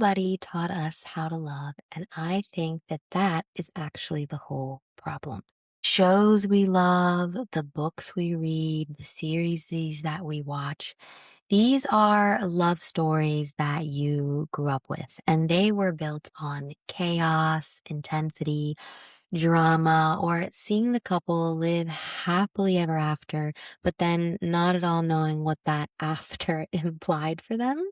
nobody taught us how to love. And I think that that is actually the whole problem. Shows we love, the books we read, the series that we watch, these are love stories that you grew up with, and they were built on chaos, intensity, drama, or seeing the couple live happily ever after, but then not at all knowing what that after implied for them.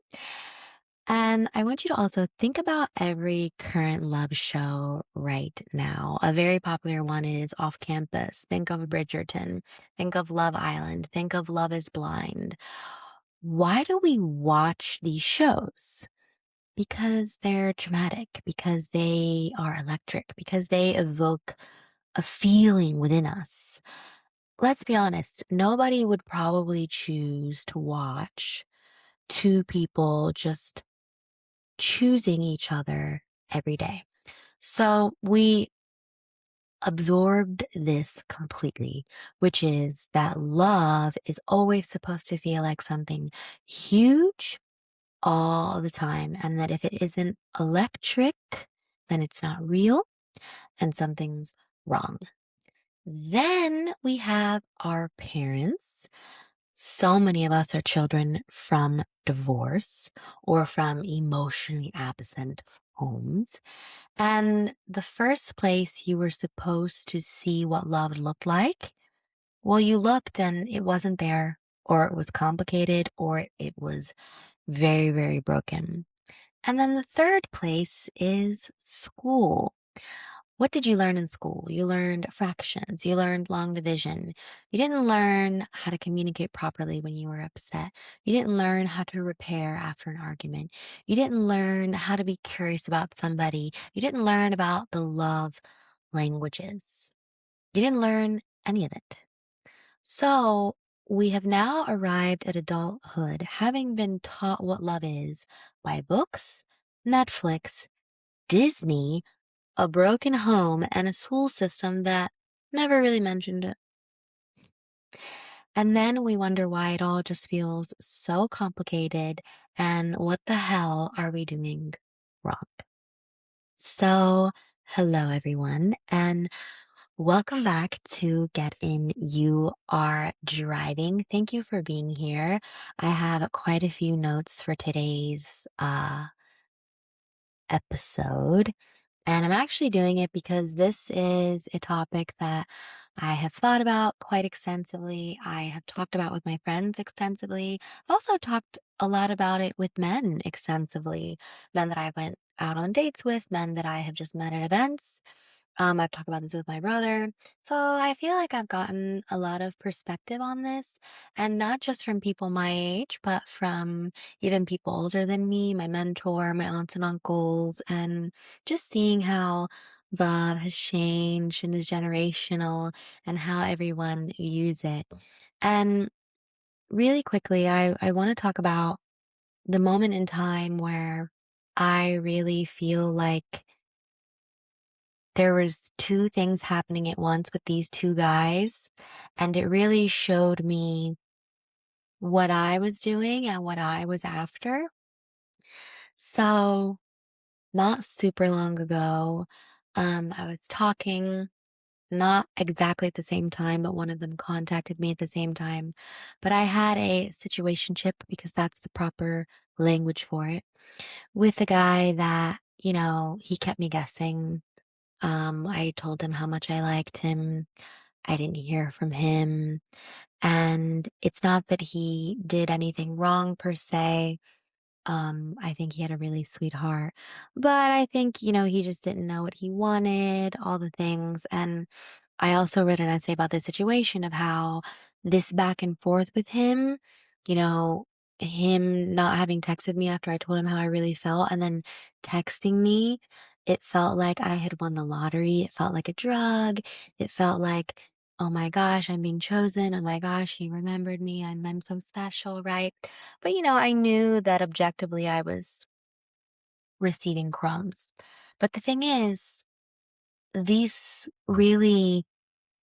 And I want you to also think about every current love show right now. A very popular one is Off Campus. Think of Bridgerton. Think of Love Island. Think of Love is Blind. Why do we watch these shows? Because they're dramatic, because they are electric, because they evoke a feeling within us. Let's be honest, nobody would probably choose to watch two people just choosing each other every day. So we absorbed this completely, which is that love is always supposed to feel like something huge all the time. And that if it isn't electric, then it's not real and something's wrong. Then we have our parents. So many of us are children from divorce or from emotionally absent homes. And the first place you were supposed to see what love looked like, well, you looked and it wasn't there, or it was complicated, or it was very, very broken. And then the third place is school. What did you learn in school? You learned fractions. You learned long division. You didn't learn how to communicate properly when you were upset. You didn't learn how to repair after an argument. You didn't learn how to be curious about somebody. You didn't learn about the love languages. You didn't learn any of it. So we have now arrived at adulthood, having been taught what love is by books, Netflix, Disney, a broken home, and a school system that never really mentioned it. And then we wonder why it all just feels so complicated and what the hell are we doing wrong? So, hello everyone, and welcome back to Get In. You are driving. Thank you for being here. I have quite a few notes for today's episode. And I'm actually doing it because this is a topic that I have thought about quite extensively. I have talked about with my friends extensively. I've also talked a lot about it with men extensively. Men that I went out on dates with, men that I have just met at events. I've talked about this with my brother. So I feel like I've gotten a lot of perspective on this, and not just from people my age, but from even people older than me, my mentor, my aunts and uncles, and just seeing how love has changed and is generational and how everyone views it. And really quickly, I want to talk about the moment in time where I really feel like there was two things happening at once with these two guys, and it really showed me what I was doing and what I was after. So, not super long ago, I was talking, not exactly at the same time, but one of them contacted me at the same time. But I had a situationship, because that's the proper language for it, with a guy that, he kept me guessing. I told him how much I liked him. I didn't hear from him. And it's not that he did anything wrong per se. I think he had a really sweet heart. But I think, he just didn't know what he wanted, all the things. And I also wrote an essay about the situation of how this back and forth with him, you know, him not having texted me after I told him how I really felt and then texting me, it felt like I had won the lottery. It felt like a drug. It felt like, oh my gosh, I'm being chosen. Oh my gosh, he remembered me. I'm so special, right? But I knew that objectively I was receiving crumbs. But the thing is, this really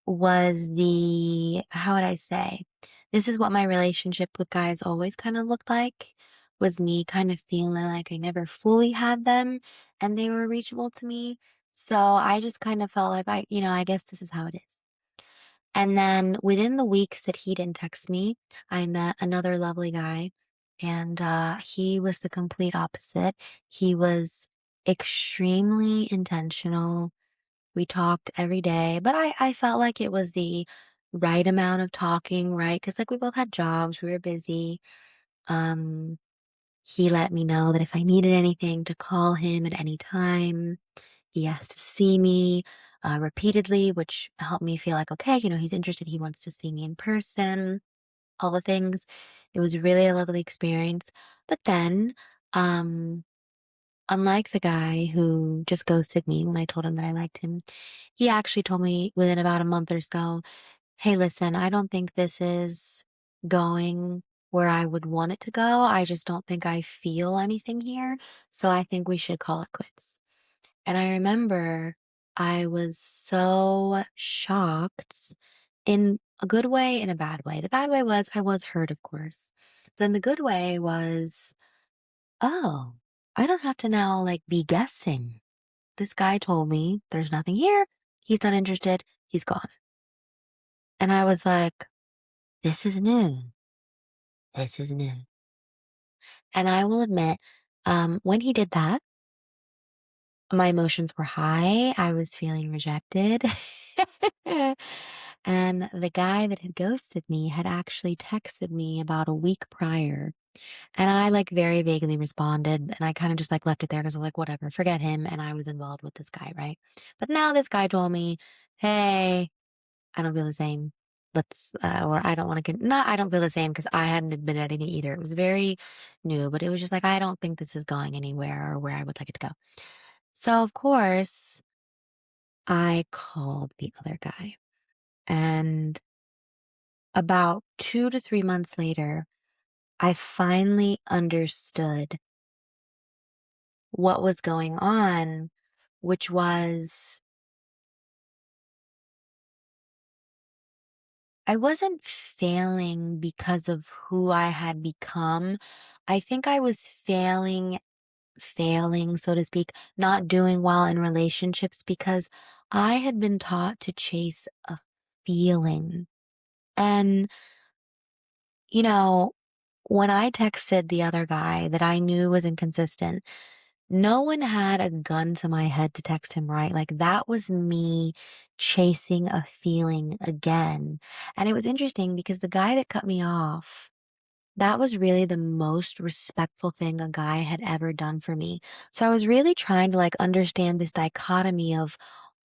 was how would I say? This is what my relationship with guys always kind of looked like. was me kind of feeling like I never fully had them and they were reachable to me. So I just kind of felt like I guess this is how it is. And then within the weeks that he didn't text me, I met another lovely guy, and he was the complete opposite. He was extremely intentional. We talked every day, but I felt like it was the right amount of talking, right? Because like we both had jobs, we were busy. Um, he let me know that if I needed anything to call him at any time. He asked to see me repeatedly, which helped me feel like, okay, he's interested. He wants to see me in person, all the things. It was really a lovely experience. But then, um, unlike the guy who just ghosted me when I told him that I liked him, he actually told me within about a month or so, hey, listen, I don't think this is going where I would want it to go. I just don't think I feel anything here. So I think we should call it quits. And I remember I was so shocked in a good way and a bad way. The bad way was I was hurt, of course. Then the good way was, oh, I don't have to now like be guessing. This guy told me there's nothing here. He's not interested. He's gone. And I was like, this is new. This is new. And I will admit, when he did that, my emotions were high. I was feeling rejected. And the guy that had ghosted me had actually texted me about a week prior. And I like very vaguely responded and I kind of just like left it there because I was like, whatever, forget him. And I was involved with this guy, right? But now this guy told me, hey, I don't feel the same. Or I don't want to, not, I don't feel the same because I hadn't admitted anything either. It was very new, but it was just like, I don't think this is going anywhere or where I would like it to go. So, of course, I called the other guy. And about 2 to 3 months later, I finally understood what was going on, which was I wasn't failing because of who I had become. I think I was failing, so to speak, not doing well in relationships because I had been taught to chase a feeling. And, you know, when I texted the other guy that I knew was inconsistent, no one had a gun to my head to text him, right? Like that was me chasing a feeling again. And it was interesting because the guy that cut me off, that was really the most respectful thing a guy had ever done for me. So I was really trying to like understand this dichotomy of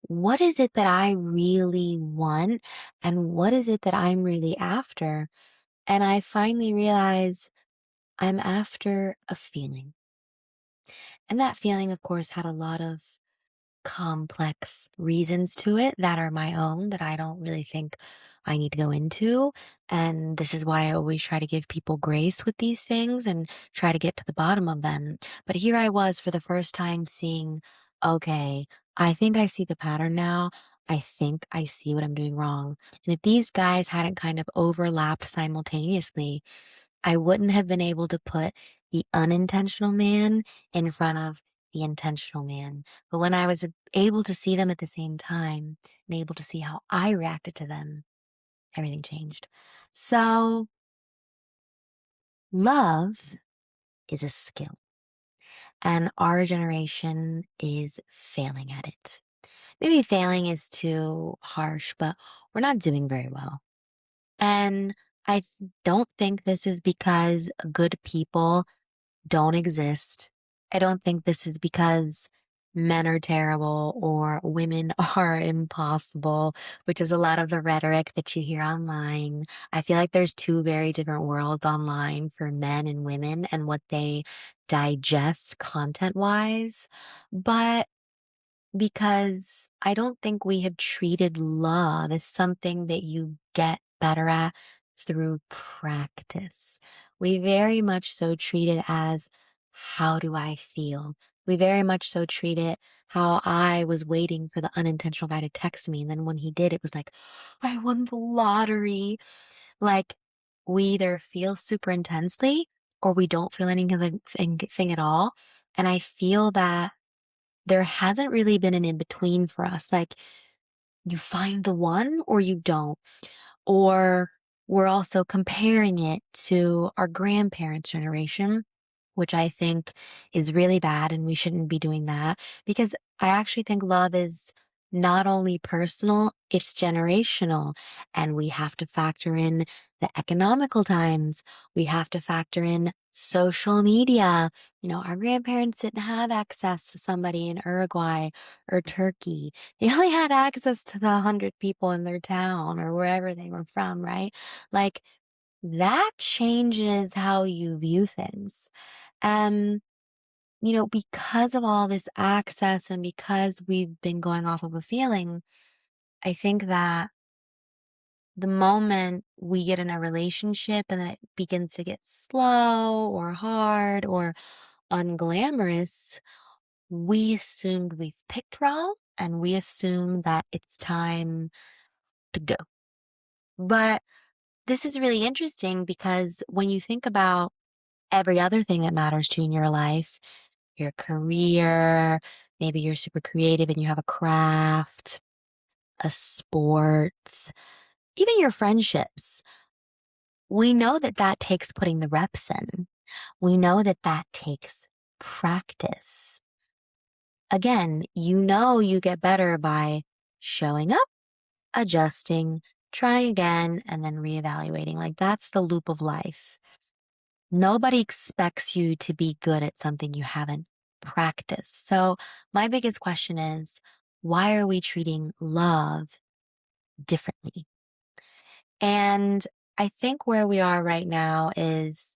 what is it that I really want and what is it that I'm really after? And I finally realized I'm after a feeling. And that feeling, of course, had a lot of complex reasons to it that are my own that I don't really think I need to go into. And this is why I always try to give people grace with these things and try to get to the bottom of them. But here I was for the first time seeing, okay, I think I see the pattern now. I think I see what I'm doing wrong. And if these guys hadn't kind of overlapped simultaneously, I wouldn't have been able to put the unintentional man in front of the intentional man. But when I was able to see them at the same time and able to see how I reacted to them, everything changed. So, love is a skill, and our generation is failing at it. Maybe failing is too harsh, but we're not doing very well. And I don't think this is because good people don't exist. I don't think this is because men are terrible or women are impossible, which is a lot of the rhetoric that you hear online. I feel like there's two very different worlds online for men and women and what they digest content wise. But because I don't think we have treated love as something that you get better at through practice. We very much so treat it as how do I feel? We very much so treat it how I was waiting for the unintentional guy to text me. And then when he did, it was like, I won the lottery. Like we either feel super intensely or we don't feel anything at all. And I feel that there hasn't really been an in between for us. Like, you find the one or you don't. Or we're also comparing it to our grandparents' generation, which I think is really bad, and we shouldn't be doing that because I actually think love is not only personal, it's generational. And we have to factor in the economical times. We have to factor in social media. Our grandparents didn't have access to somebody in Uruguay or Turkey. They only had access to the 100 people in their town or wherever they were from, right? Like, that changes how you view things. Um, because of all this access and because we've been going off of a feeling, I think that the moment we get in a relationship and then it begins to get slow or hard or unglamorous, we assumed we've picked wrong and we assume that it's time to go. But this is really interesting because when you think about every other thing that matters to you in your life, your career, maybe you're super creative and you have a craft, a sport, even your friendships, we know that that takes putting the reps in. We know that that takes practice. Again, you get better by showing up, adjusting, trying again, and then reevaluating. Like, that's the loop of life. Nobody expects you to be good at something you haven't practiced. So, my biggest question is, why are we treating love differently? And I think where we are right now is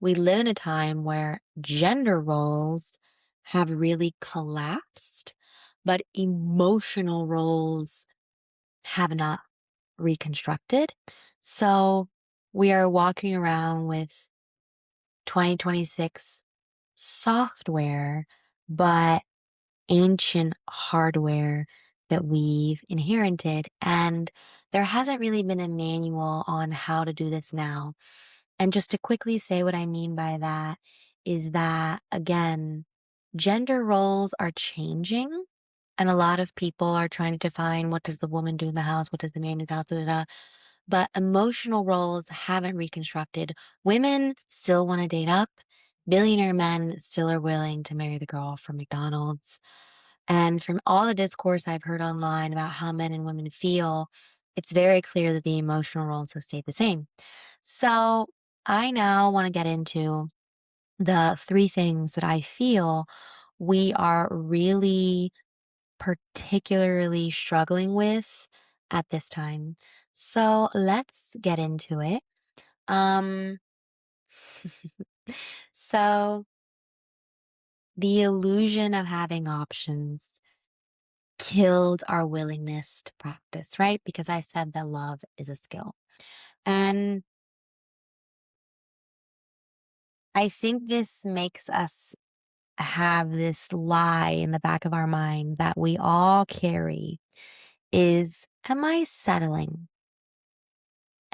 we live in a time where gender roles have really collapsed, but emotional roles have not reconstructed. So we are walking around with 2026 software, but ancient hardware that we've inherited. And there hasn't really been a manual on how to do this now. And just to quickly say what I mean by that is that, again, gender roles are changing. And a lot of people are trying to define what does the woman do in the house, what does the man do in the house, da, da, da. But emotional roles haven't reconstructed. Women still want to date up. Billionaire men still are willing to marry the girl from McDonald's. And from all the discourse I've heard online about how men and women feel, it's very clear that the emotional roles have stayed the same. So I now want to get into the three things that I feel we are really particularly struggling with at this time. So let's get into it. Um, so the illusion of having options killed our willingness to practice, right? Because I said that love is a skill. And I think this makes us have this lie in the back of our mind that we all carry is, am I settling?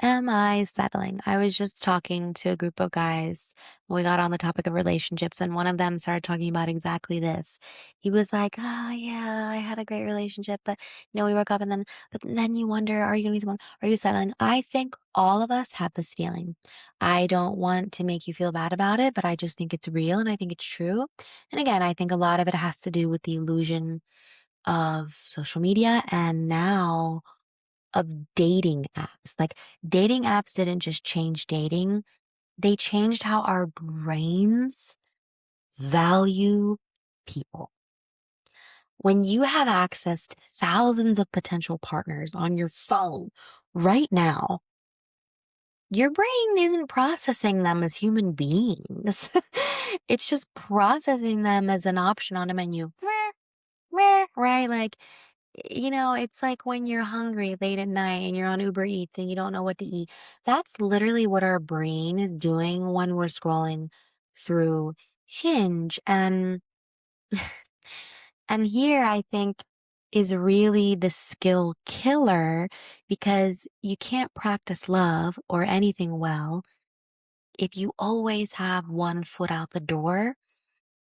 Am I settling? I was just talking to a group of guys when we got on the topic of relationships, and one of them started talking about exactly this. He was like, "Oh, yeah, I had a great relationship, but we broke up, and then you wonder, are you gonna be someone? Are you settling?" I think all of us have this feeling. I don't want to make you feel bad about it, but I just think it's real and I think it's true. And again, I think a lot of it has to do with the illusion of social media and now of dating apps. Like, dating apps didn't just change dating, they changed how our brains value people. When you have access to thousands of potential partners on your phone right now, your brain isn't processing them as human beings. It's just processing them as an option on a menu. Meh, right? Like, it's like when you're hungry late at night and you're on Uber Eats and you don't know what to eat. That's literally what our brain is doing when we're scrolling through Hinge. And here I think is really the skill killer because you can't practice love or anything well if you always have one foot out the door,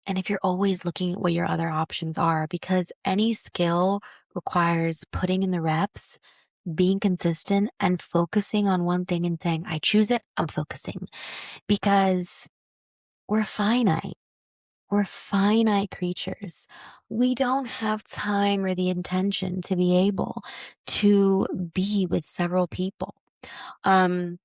and if you're always looking at what your other options are, because any skill requires putting in the reps, being consistent, and focusing on one thing and saying, I choose it, I'm focusing. Because we're finite. We're finite creatures. We don't have time or the intention to be able to be with several people. Um,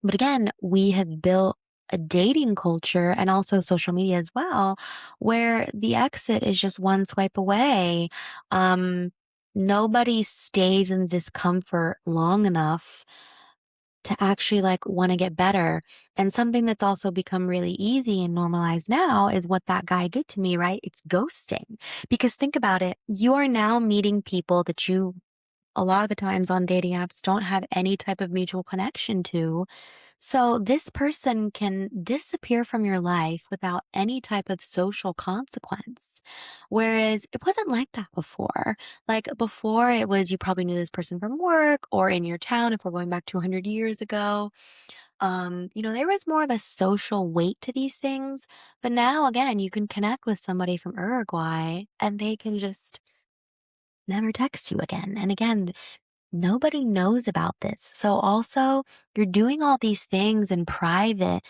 but again, we have built a dating culture and also social media as well, where the exit is just one swipe away. Um, Nobody stays in discomfort long enough to actually like want to get better. And something that's also become really easy and normalized now is what that guy did to me, right? It's ghosting. Because think about it, you are now meeting people that you a lot of the times on dating apps don't have any type of mutual connection to. So this person can disappear from your life without any type of social consequence. Whereas it wasn't like that before. Like before, it was you probably knew this person from work or in your town, if we're going back to 100 years ago. There was more of a social weight to these things. But now, again, you can connect with somebody from Uruguay and they can just never text you again. And again, nobody knows about this. So also, you're doing all these things in private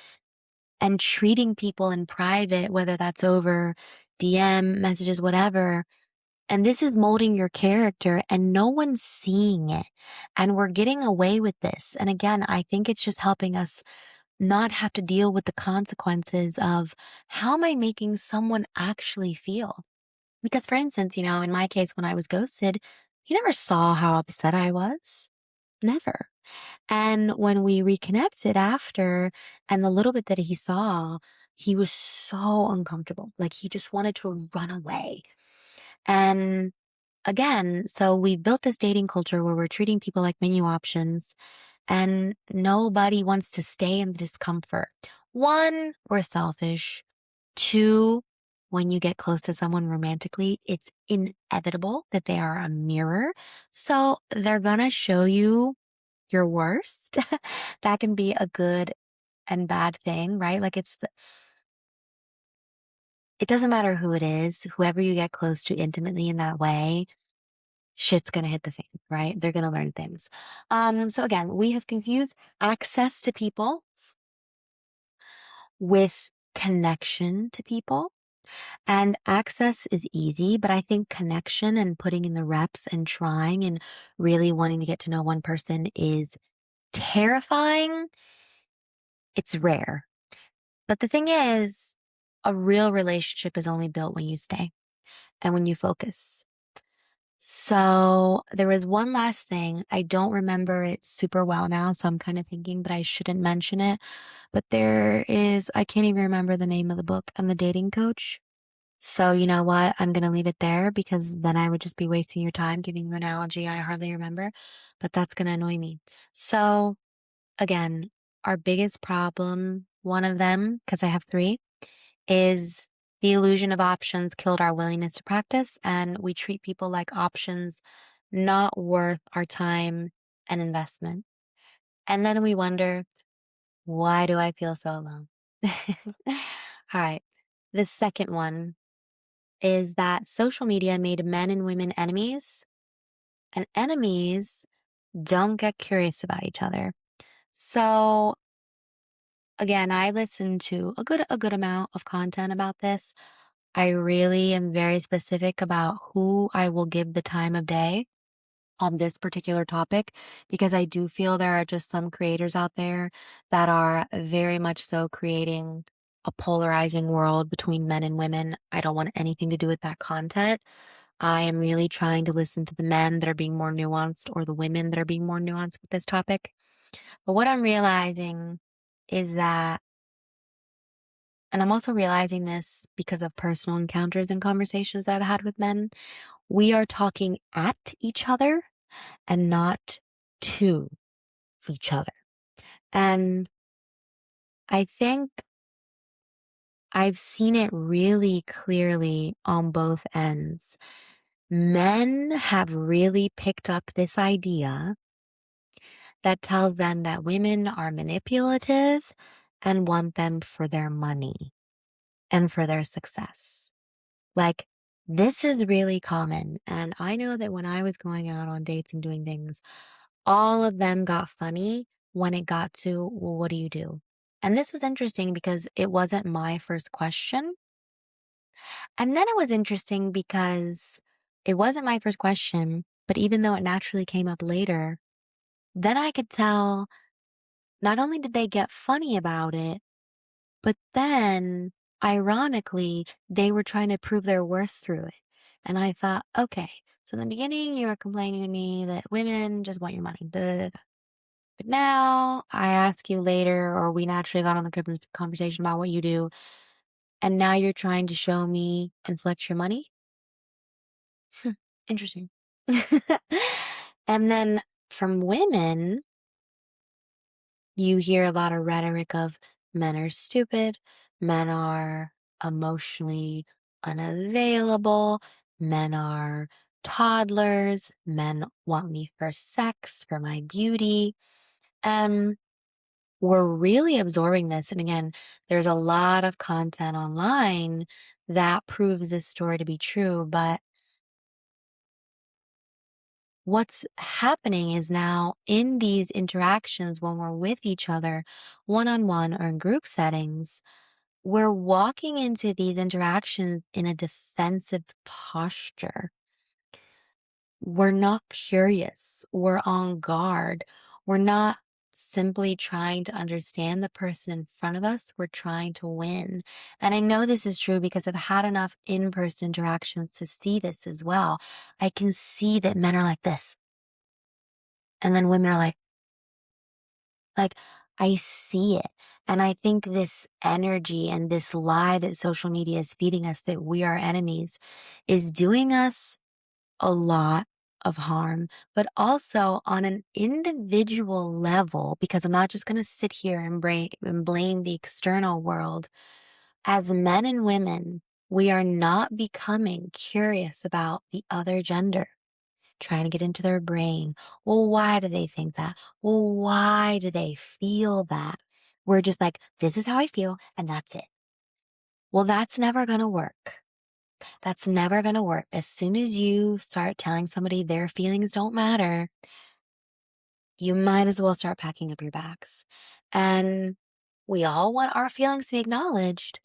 and treating people in private, whether that's over DM messages, whatever. And this is molding your character and no one's seeing it. And we're getting away with this. And again, I think it's just helping us not have to deal with the consequences of how am I making someone actually feel? Because, for instance, in my case, when I was ghosted, he never saw how upset I was. Never. And when we reconnected after, and the little bit that he saw, he was so uncomfortable. Like he just wanted to run away. And again, so we built this dating culture where we're treating people like menu options and nobody wants to stay in the discomfort. One, we're selfish. Two, when you get close to someone romantically, it's inevitable that they are a mirror. So they're gonna show you your worst. That can be a good and bad thing, right? Like it doesn't matter who it is, whoever you get close to intimately in that way, shit's gonna hit the fan, right? They're gonna learn things. So again, we have confused access to people with connection to people. And access is easy, but I think connection and putting in the reps and trying and really wanting to get to know one person is terrifying. It's rare. But the thing is, a real relationship is only built when you stay and when you focus. So there was one last thing. I don't remember it super well now, so I'm kind of thinking that I shouldn't mention it. But I can't even remember the name of the book and the dating coach. So you know what? I'm going to leave it there because then I would just be wasting your time giving you an analogy I hardly remember, but that's going to annoy me. So again, our biggest problem, one of them, because I have three, is the illusion of options killed our willingness to practice, and we treat people like options not worth our time and investment. And then we wonder, why do I feel so alone? All right. The second one is that social media made men and women enemies, and enemies don't get curious about each other. So again, I listen to a good amount of content about this. I really am very specific about who I will give the time of day on this particular topic because I do feel there are just some creators out there that are very much so creating a polarizing world between men and women. I don't want anything to do with that content. I am really trying to listen to the men that are being more nuanced or the women that are being more nuanced with this topic. But what I'm realizing is that, and I'm also realizing this because of personal encounters and conversations that I've had with men, we are talking at each other and not to each other. And I think I've seen it really clearly on both ends. Men have really picked up this idea that tells them that women are manipulative and want them for their money and for their success. Like, this is really common. And I know that when I was going out on dates and doing things, all of them got funny when it got to, well, what do you do? And this was interesting because it wasn't my first question. And then it was interesting because it wasn't my first question, but even though it naturally came up later, then I could tell not only did they get funny about it, but then ironically, they were trying to prove their worth through it. And I thought, okay, so in the beginning, you were complaining to me that women just want your money. Da, da, da, da. But now I ask you later, or we naturally got on the conversation about what you do. And now you're trying to show me and flex your money. Hmm, interesting. And then from women, you hear a lot of rhetoric of men are stupid, men are emotionally unavailable, men are toddlers, men want me for sex, for my beauty. And we're really absorbing this. And again, there's a lot of content online that proves this story to be true. But what's happening is now in these interactions when we're with each other, one on one or in group settings, we're walking into these interactions in a defensive posture. We're not curious. We're on guard. We're not simply trying to understand the person in front of us. We're trying to win. And I know this is true because I've had enough in person interactions to see this as well. I can see that men are like this. And then women are like, I see it. And I think this energy and this lie that social media is feeding us that we are enemies is doing us a lot of harm, but also on an individual level, because I'm not just going to sit here and blame the external world. As men and women, we are not becoming curious about the other gender, trying to get into their brain. Well, why do they think that? Well, why do they feel that? We're just like, this is how I feel, and that's it. Well, that's never going to work. That's never going to work. As soon as you start telling somebody their feelings don't matter, you might as well start packing up your bags. And we all want our feelings to be acknowledged,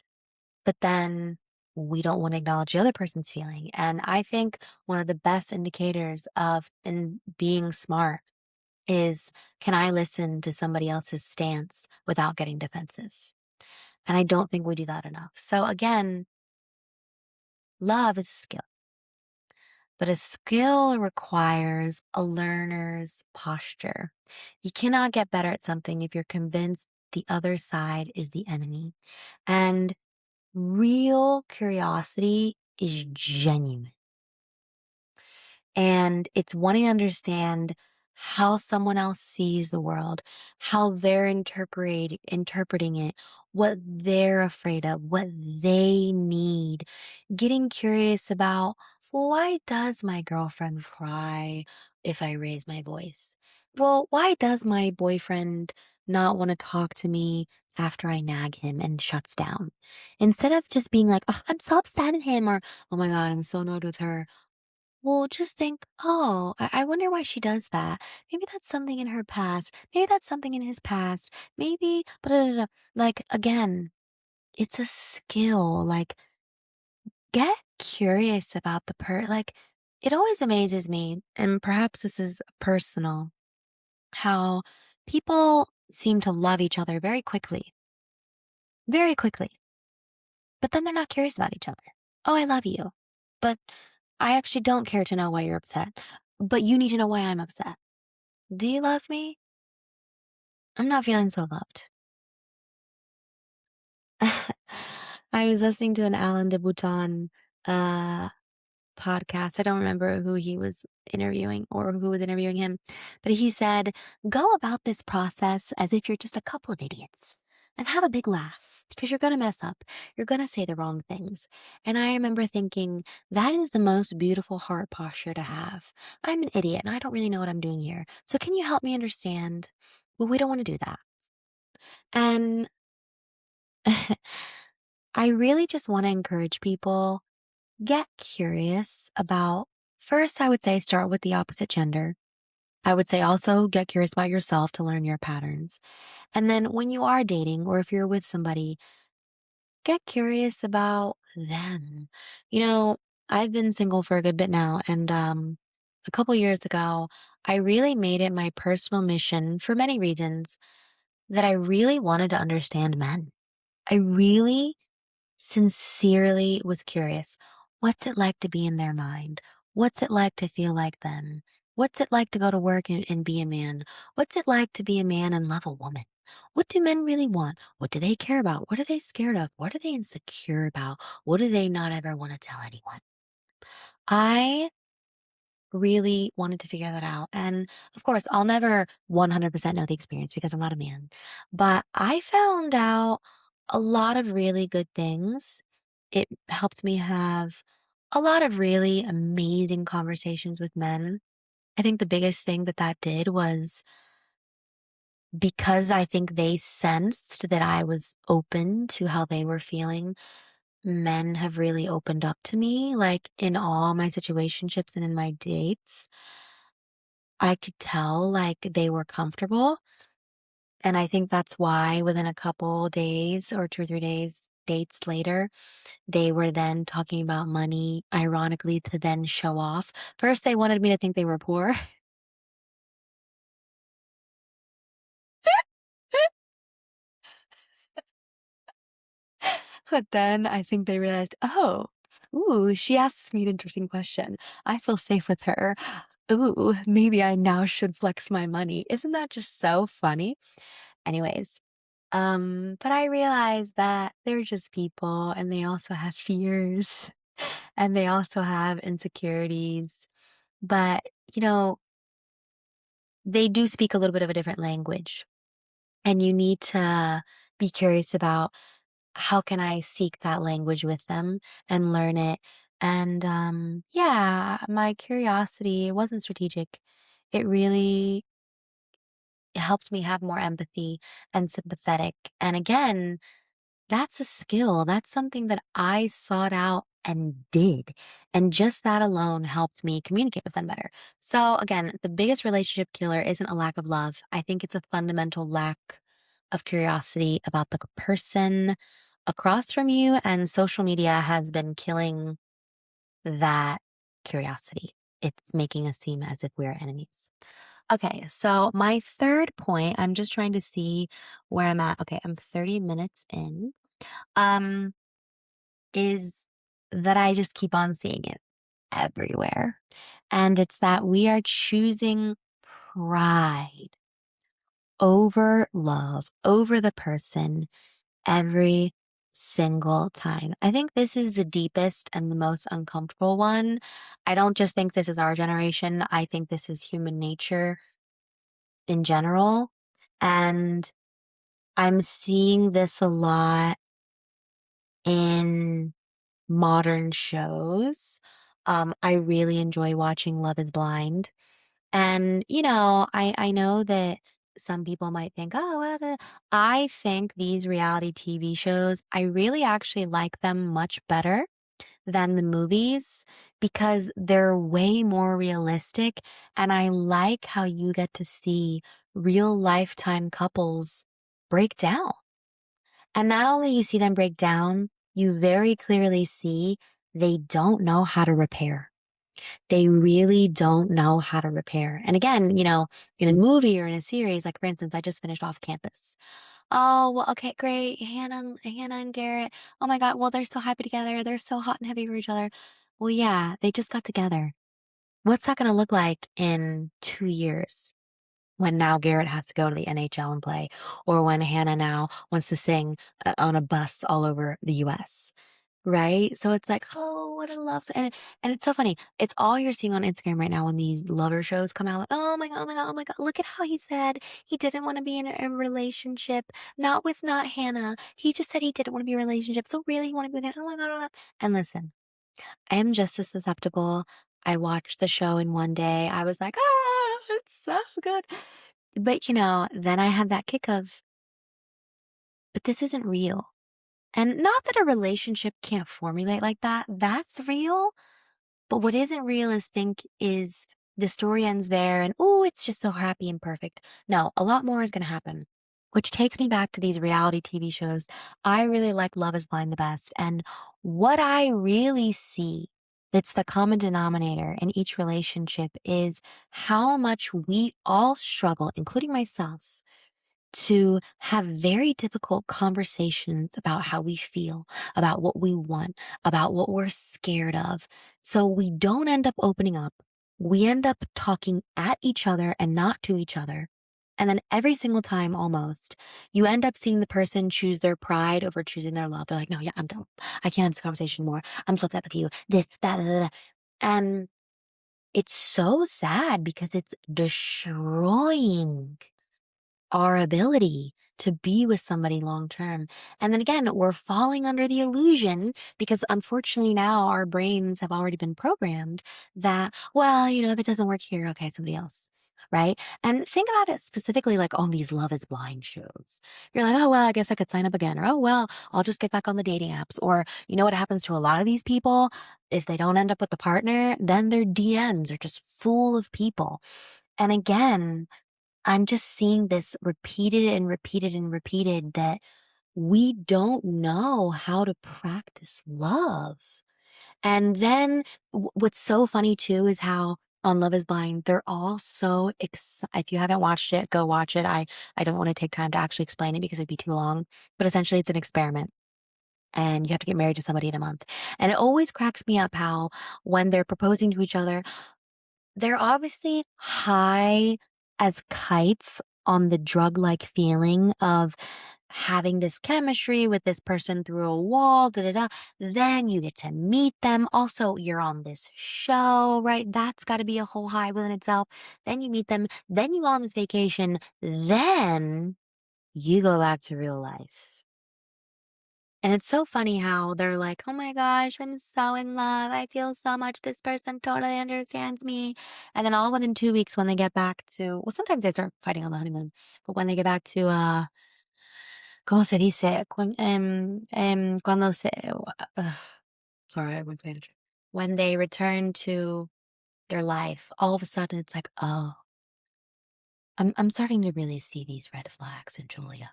but then we don't want to acknowledge the other person's feeling. And I think one of the best indicators of in being smart is, can I listen to somebody else's stance without getting defensive? And I don't think we do that enough. So again, love is a skill. But a skill requires a learner's posture. You cannot get better at something if you're convinced the other side is the enemy. And real curiosity is genuine. And it's wanting to understand how someone else sees the world, how they're interpreting it, what they're afraid of, what they need. Getting curious about, well, why does my girlfriend cry if I raise my voice? Well, why does my boyfriend not want to talk to me after I nag him and shuts down? Instead of just being like, oh, I'm so upset at him, or oh my God, I'm so annoyed with her. Well, just think, oh, I wonder why she does that. Maybe that's something in her past. Maybe that's something in his past. Maybe, but like, again, it's a skill. Like, get curious about like, it always amazes me, and perhaps this is personal, how people seem to love each other very quickly, but then they're not curious about each other. Oh, I love you, but I actually don't care to know why you're upset, but you need to know why I'm upset. Do you love me? I'm not feeling so loved. I was listening to an Alan de Botton uh, podcast. I don't remember who he was interviewing or who was interviewing him, but he said, go about this process as if you're just a couple of idiots and have a big laugh because you're going to mess up. You're going to say the wrong things. And I remember thinking, that is the most beautiful heart posture to have. I'm an idiot and I don't really know what I'm doing here. So can you help me understand? Well, we don't want to do that. And I really just want to encourage people get curious about first, I would say start with the opposite gender. I would say also get curious about yourself to learn your patterns. And then when you are dating or if you're with somebody, get curious about them. You know, I've been single for a good bit now, and a couple years ago, I really made it my personal mission for many reasons that I really wanted to understand men. I really sincerely was curious. What's it like to be in their mind? What's it like to feel like them? What's it like to go to work and be a man? What's it like to be a man and love a woman? What do men really want? What do they care about? What are they scared of? What are they insecure about? What do they not ever want to tell anyone? I really wanted to figure that out. And of course, I'll never 100% know the experience because I'm not a man. But I found out a lot of really good things. It helped me have a lot of really amazing conversations with men. I think the biggest thing that that did was because I think they sensed that I was open to how they were feeling. Men have really opened up to me, like in all my situationships and in my dates. I could tell, like, they were comfortable, and I think that's why within a couple days or 2 or 3 days, dates later, they were then talking about money, ironically, to then show off. First, they wanted me to think they were poor, but then I think they realized, "Oh, ooh, she asks me an interesting question. I feel safe with her. Ooh, maybe I now should flex my money." Isn't that just so funny? Anyways, but I realized that they're just people and they also have fears and they also have insecurities. But, you know, they do speak a little bit of a different language. And you need to be curious about how can I seek that language with them and learn it. And yeah, my curiosity wasn't strategic. It really helped me have more empathy and sympathetic. And again, that's a skill. That's something that I sought out and did. And just that alone helped me communicate with them better. So, again, the biggest relationship killer isn't a lack of love. I think it's a fundamental lack of curiosity about the person across from you. And social media has been killing that curiosity. It's making us seem as if we're enemies. Okay, so my third point, I'm just trying to see where I'm at. Okay, I'm 30 minutes in. Um, is that I just keep on seeing it everywhere. And it's that we are choosing pride over love, over the person every single time. I think this is the deepest and the most uncomfortable one. I don't just think this is our generation, I think this is human nature in general. And I'm seeing this a lot in modern shows. I really enjoy watching Love is Blind. And, you know, I know that some people might think, oh, what I think these reality TV shows, I really actually like them much better than the movies because they're way more realistic. And I like how you get to see real lifetime couples break down. And not only you see them break down, you very clearly see they don't know how to repair. They really don't know how to repair. And again, you know, in a movie or in a series, like for instance, I just finished Off Campus. Oh, well, okay, great. Hannah and Garrett. Oh my God. Well, they're so happy together. They're so hot and heavy for each other. Well, yeah, they just got together. What's that going to look like in 2 years? When now Garrett has to go to the NHL and play, or when Hannah now wants to sing on a bus all over the US, right? So it's like, oh, what a love, and it's so funny. It's all you're seeing on Instagram right now when these lover shows come out. Like, oh my god, oh my god, oh my god, look at how he said he didn't want to be in a relationship, not Hannah. He just said he didn't want to be in a relationship. So really, you want to be with Hannah? Oh my god, oh my god. And listen, I am just as susceptible. I watched the show in one day. I was like, ah, it's so good. But, you know, then I had that kick of, but this isn't real. And not that a relationship can't formulate like that, that's real. But what isn't real is the story ends there and, oh, it's just so happy and perfect. No, a lot more is going to happen. Which takes me back to these reality TV shows. I really like Love is Blind the best. And what I really see that's the common denominator in each relationship is how much we all struggle, including myself, to have very difficult conversations about how we feel, about what we want, about what we're scared of. So we don't end up opening up. We end up talking at each other and not to each other. And then every single time almost, you end up seeing the person choose their pride over choosing their love. They're like, no, yeah, I'm done. I can't have this conversation more. I'm so upset with you. This, that, that. And it's so sad because it's destroying our ability to be with somebody long term. And then again, we're falling under the illusion because unfortunately now our brains have already been programmed that, well, if it doesn't work here, okay, somebody else. Right. And think about it specifically like on these Love is Blind shows. You're like, oh, well, I guess I could sign up again. Or, oh, well, I'll just get back on the dating apps. Or, you know what happens to a lot of these people? If they don't end up with the partner, then their DMs are just full of people. And again, I'm just seeing this repeated and repeated and repeated that we don't know how to practice love. And then what's so funny too is how on Love is Blind, they're all so excited. If you haven't watched it, go watch it. I don't want to take time to actually explain it because it'd be too long, but essentially it's an experiment. And you have to get married to somebody in a month. And it always cracks me up how when they're proposing to each other, they're obviously high as kites on the drug-like feeling of having this chemistry with this person through a wall, da da da. Then you get to meet them. Also, you're on this show, right? That's got to be a whole high within itself. Then you meet them. Then you go on this vacation. Then you go back to real life. And it's so funny how they're like, "Oh my gosh, I'm so in love. I feel so much. This person totally understands me." And then all within 2 weeks when they get back to well, sometimes they start fighting on the honeymoon, but when they get back to, ¿cómo se dice? Cuando se ugh, sorry, I went Spanish. When they return to their life, all of a sudden it's like, "Oh, I'm starting to really see these red flags in Julia."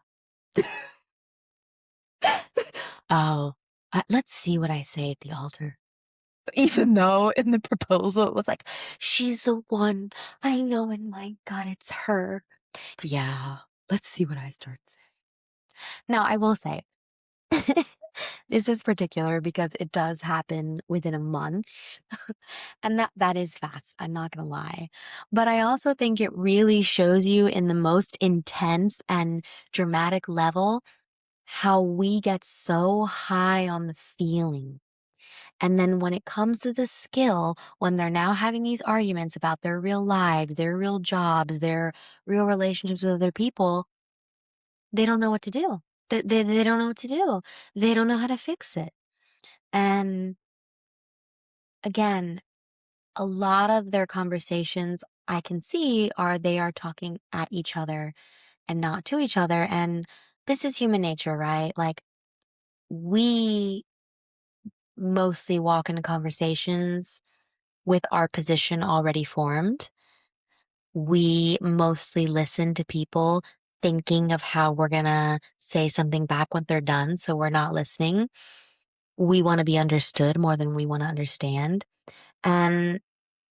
Oh, let's see what I say at the altar. Even though in the proposal it was like, "She's the one. I know in my gut it's her." Yeah, let's see what I start saying. Now, I will say, this is particular because it does happen within a month, and that is fast, I'm not gonna lie. But I also think it really shows you in the most intense and dramatic level how we get so high on the feeling. And then when it comes to the skill, when they're now having these arguments about their real lives, their real jobs, their real relationships with other people, they don't know what to do. They don't know what to do. They don't know how to fix it. And again, a lot of their conversations I can see are they are talking at each other and not to each other. And this is human nature, right? Like we mostly walk into conversations with our position already formed. We mostly listen to people thinking of how we're gonna say something back when they're done, so we're not listening. We wanna be understood more than we wanna understand, and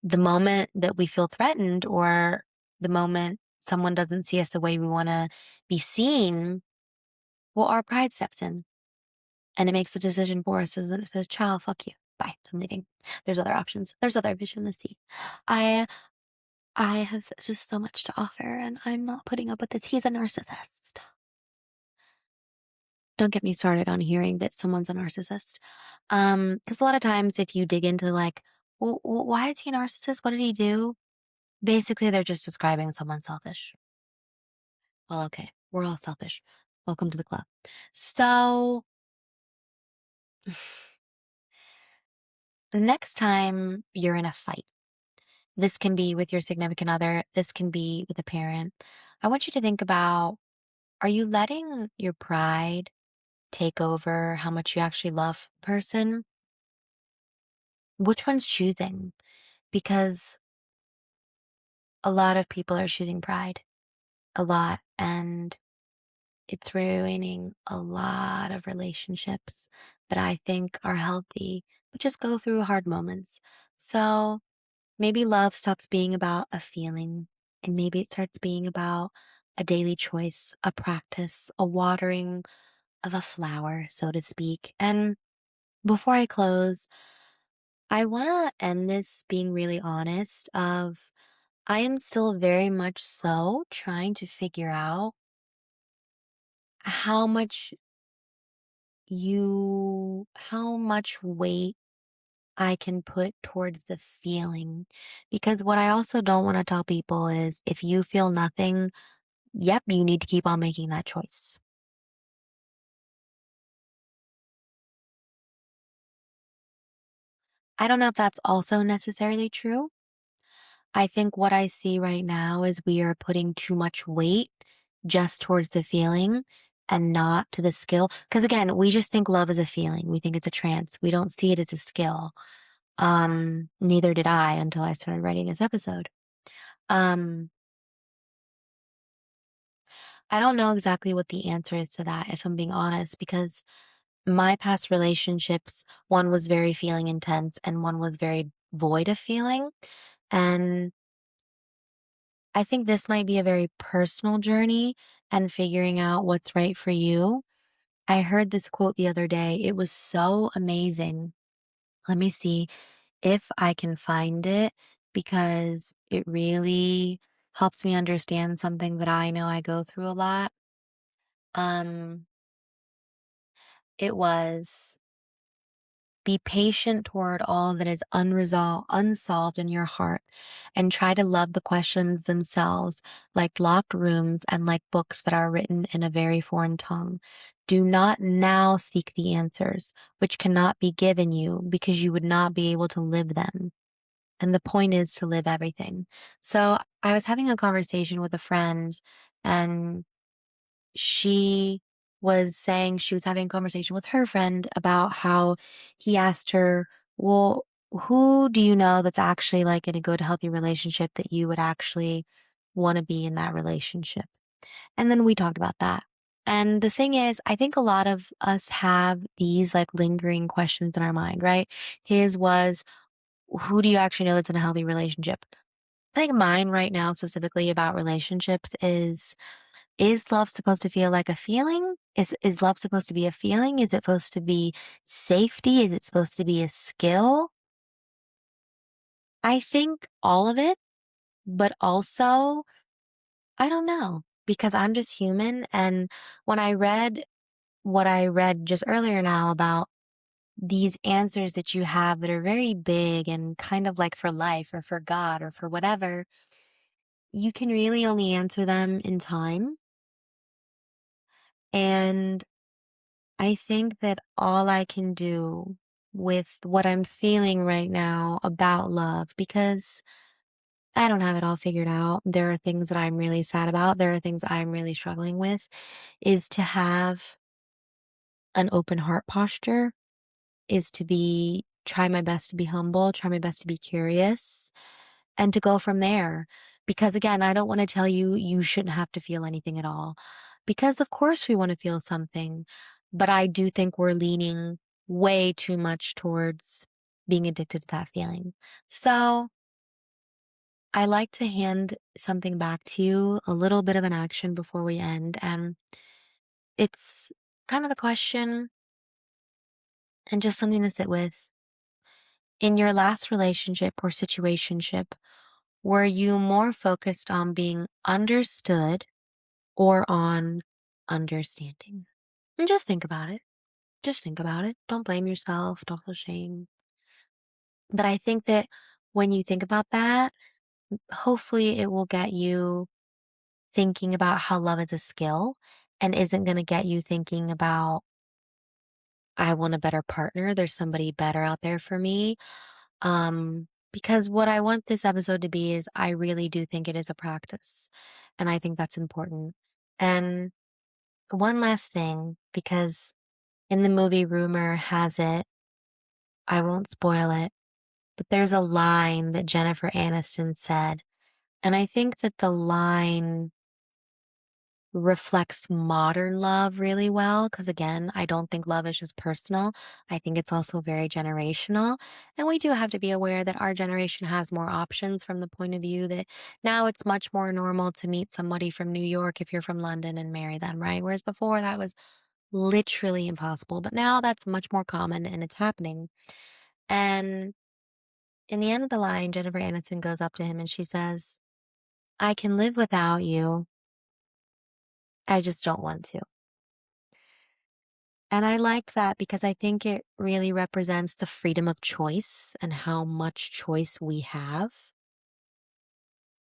the moment that we feel threatened or the moment someone doesn't see us the way we wanna be seen, well, our pride steps in, and it makes the decision for us, and it says, "Ciao, fuck you. Bye, I'm leaving. There's other options. There's other fish in the sea." I I have just so much to offer, and I'm not putting up with this. He's a narcissist. Don't get me started on hearing that someone's a narcissist. Because a lot of times if you dig into like, well, why is he a narcissist? What did he do? Basically, they're just describing someone selfish. Well, okay, we're all selfish. Welcome to the club. So next time you're in a fight, this can be with your significant other, this can be with a parent. I want you to think about, are you letting your pride take over how much you actually love a person, which one's choosing? Because a lot of people are choosing pride, a lot, and it's ruining a lot of relationships that I think are healthy, but just go through hard moments. So maybe love stops being about a feeling and maybe it starts being about a daily choice, a practice, a watering of a flower, so to speak. And before I close, I want to end this being really honest of I am still very much so trying to figure out how much how much weight I can put towards the feeling. Because what I also don't want to tell people is if you feel nothing, yep, you need to keep on making that choice. I don't know if that's also necessarily true. I think what I see right now is we are putting too much weight just towards the feeling and not to the skill. Because again, we just think love is a feeling. We think it's a trance. We don't see it as a skill. Neither did I until I started writing this episode. Um, I don't know exactly what the answer is to that, if I'm being honest, because my past relationships, one was very feeling intense and one was very void of feeling. And I think this might be a very personal journey and figuring out what's right for you. I heard this quote the other day. It was so amazing. Let me see if I can find it because it really helps me understand something that I know I go through a lot. Um, it was be patient toward all that is unsolved in your heart, and try to love the questions themselves like locked rooms and like books that are written in a very foreign tongue. Do not now seek the answers, which cannot be given you because you would not be able to live them. And the point is to live everything. So I was having a conversation with a friend, and she was saying she was having a conversation with her friend about how he asked her, well, who do you know that's actually like in a good, healthy relationship that you would actually want to be in that relationship? And then we talked about that. And the thing is, I think a lot of us have these like lingering questions in our mind, right? His was, who do you actually know that's in a healthy relationship? I think mine right now, specifically about relationships, is love supposed to feel like a feeling? Is love supposed to be a feeling? Is it supposed to be safety? Is it supposed to be a skill? I think all of it, but also I don't know because I'm just human. And when I read what I read just earlier now about these answers that you have that are very big and kind of like for life or for God or for whatever, you can really only answer them in time. And I think that all I can do with what I'm feeling right now about love, because I don't have it all figured out. There are things that I'm really sad about. There are things I'm really struggling with, is to have an open heart posture, is to try my best to be humble, try my best to be curious, and to go from there. Because again, I don't want to tell you you shouldn't have to feel anything at all. Because of course we want to feel something, but I do think we're leaning way too much towards being addicted to that feeling. So I like to hand something back to you, a little bit of an action before we end. And it's kind of the question and just something to sit with. In your last relationship or situationship, were you more focused on being understood or on understanding? And just think about it. Just think about it. Don't blame yourself. Don't feel shame. But I think that when you think about that, hopefully it will get you thinking about how love is a skill and isn't going to get you thinking about, I want a better partner. There's somebody better out there for me. Because what I want this episode to be is I really do think it is a practice. And I think that's important. And one last thing, because In the movie, rumor has it, I won't spoil it, but there's a line that Jennifer Aniston said, and I think that the line reflects modern love really well. Because again, I don't think love is just personal. I think it's also very generational, and we do have to be aware that our generation has more options from the point of view that now it's much more normal to meet somebody from New York if you're from London and marry them, right? Whereas before that was literally impossible, but now that's much more common and it's happening. And in the end of the line, Jennifer Aniston goes up to him and she says, "I can live without you. I just don't want to." And I like that because I think it really represents the freedom of choice and how much choice we have.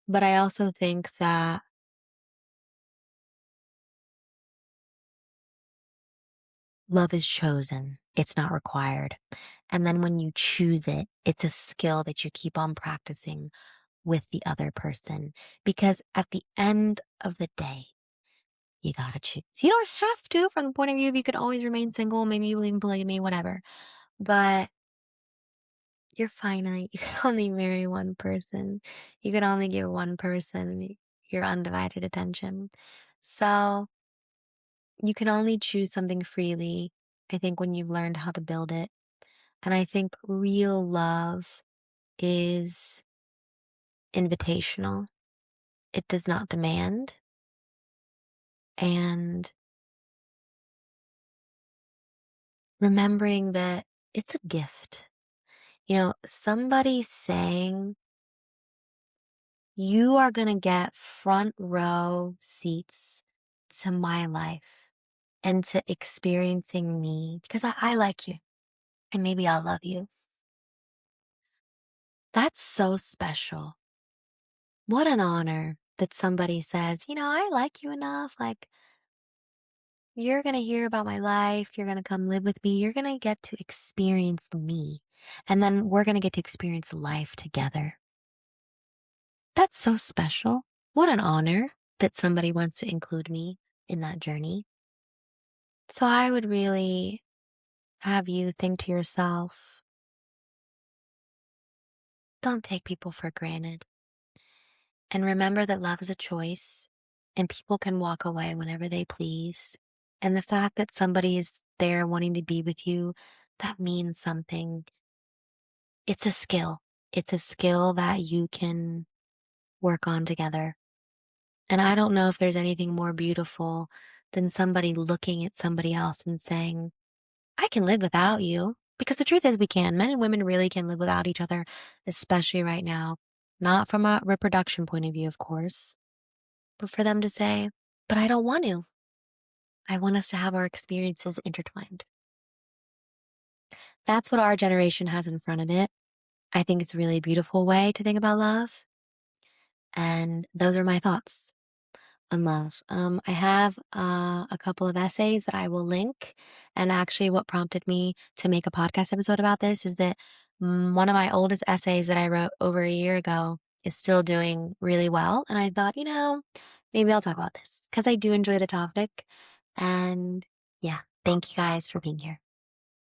But I also think that love is chosen, it's not required. And then when you choose it, it's a skill that you keep on practicing with the other person. Because at the end of the day, you gotta choose. You don't have to, from the point of view of you could always remain single, maybe you believe in polygamy, whatever. But you're finite. You can only marry one person. You can only give one person your undivided attention. So you can only choose something freely, I think, when you've learned how to build it. And I think real love is invitational, it does not demand. And remembering that it's a gift. Somebody saying, you are going to get front row seats to my life and to experiencing me because I like you and maybe I'll love you. That's so special. What an honor that somebody says, I like you enough. Like, you're going to hear about my life. You're going to come live with me. You're going to get to experience me. And then we're going to get to experience life together. That's so special. What an honor that somebody wants to include me in that journey. So I would really have you think to yourself, don't take people for granted. And remember that love is a choice and people can walk away whenever they please. And the fact that somebody is there wanting to be with you, that means something. It's a skill. It's a skill that you can work on together. And I don't know if there's anything more beautiful than somebody looking at somebody else and saying, I can live without you. Because the truth is, we can. Men and women really can live without each other, especially right now. Not from a reproduction point of view, of course, but for them to say, but I don't want to. I want us to have our experiences intertwined. That's what our generation has in front of it. I think it's a really beautiful way to think about love. And those are my thoughts on love. I have a couple of essays that I will link. And actually, what prompted me to make a podcast episode about this is that one of my oldest essays that I wrote over a year ago is still doing really well. And I thought, maybe I'll talk about this because I do enjoy the topic. And yeah, thank you guys for being here.